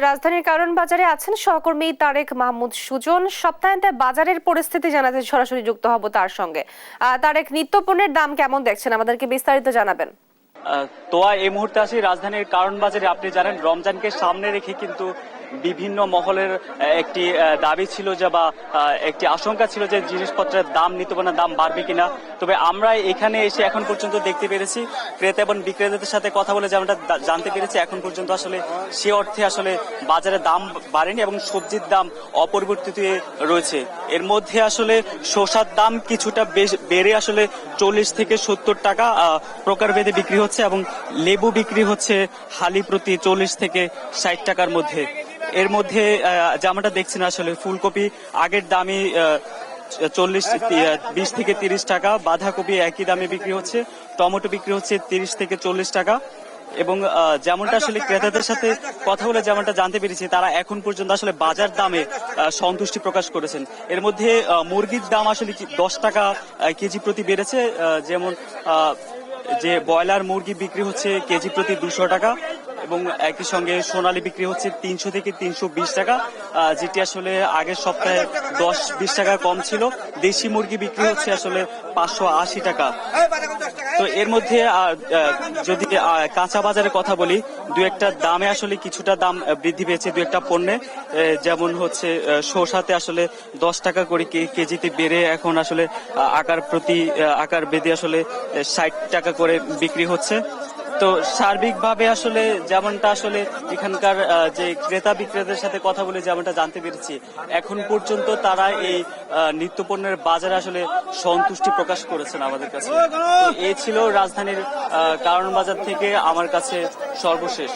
রাজধানীর কারণ বাজারে আছেন সহকর্মী তারেক মাহমুদ সুজন। সপ্তাহান্তে বাজারের পরিস্থিতি জানাতে সরাসরি যুক্ত হব তার সঙ্গে। তারেক, নিত্যপণ্যের দাম কেমন দেখছেন, আমাদেরকে বিস্তারিত জানাবেন। তোয়া এই মুহূর্তে আসি রাজধানীর কারণ বাজারে। আপনি জানেন রমজানকে সামনে রেখে কিন্তু বিভিন্ন মহলের একটি দাবি ছিল যে বা একটি আশঙ্কা ছিল যে জিনিসপত্রের দাম, নিত্যপণ্যের দাম বাড়বে কিনা। তবে আমরা এখানে এসে এখন পর্যন্ত দেখতে পেরেছি, ক্রেতা এবং বিক্রেতাদের সাথে কথা বলে যেমনটা জানতে পেরেছি, এখন পর্যন্ত আসলে সে অর্থে আসলে বাজারে দাম বাড়েনি এবং সবজির দাম অপরিবর্তিত রয়েছে। এর মধ্যে আসলে শসার দাম কিছুটা বেড়ে আসলে 40 থেকে 70 টাকা প্রকারভেদে বিক্রি হচ্ছে এবং লেবু বিক্রি হচ্ছে হালি প্রতি 40 থেকে 60 টাকার মধ্যে। এর মধ্যে যেমনটা দেখছি না, আসলে ফুলকপি আগের দামই 20 থেকে 30 টাকা, বাঁধাকপি একই দামে বিক্রি হচ্ছে, টমেটো বিক্রি হচ্ছে 30 থেকে 40 টাকা। এবং যেমনটা আসলে ক্রেতাদের সাথে কথা বলে যেমনটা জানতে পেরেছি, তারা এখন পর্যন্ত আসলে বাজার দামে সন্তুষ্টি প্রকাশ করেছেন। এর মধ্যে মুরগির দাম আসলে 10 টাকা কেজি প্রতি বেড়েছে। যেমন যে ব্রয়লার মুরগি বিক্রি হচ্ছে কেজি প্রতি 200 টাকা এবং একই সঙ্গে সোনালী বিক্রি হচ্ছে 300 থেকে 320 টাকা, যেটি আসলে আগের সপ্তাহে 10-20 টাকা কম ছিল। দেশি মুরগি বিক্রি হচ্ছে আসলে 580 টাকা। তো এর মধ্যে যদি কাঁচা বাজারের কথা বলি, দু একটা দামে আসলে কিছুটা দাম বৃদ্ধি পেয়েছে দু একটা পণ্যে। যেমন হচ্ছে শসাতে আসলে 10 টাকা করে কেজিতে বেড়ে এখন আসলে আকার বেঁধে আসলে 60 টাকা করে বিক্রি হচ্ছে। তো সার্বিকভাবে আসলে যেমনটা আসলে এখানকার যে ক্রেতা বিক্রেতাদের সাথে কথা বলে যেমনটা জানতে পেরেছি, এখন পর্যন্ত তারা এই নিত্যপণ্যের বাজারে আসলে সন্তুষ্টি প্রকাশ করেছেন আমাদের কাছে। এই ছিল রাজধানীর কারণ বাজার থেকে আমার কাছে সর্বশেষ।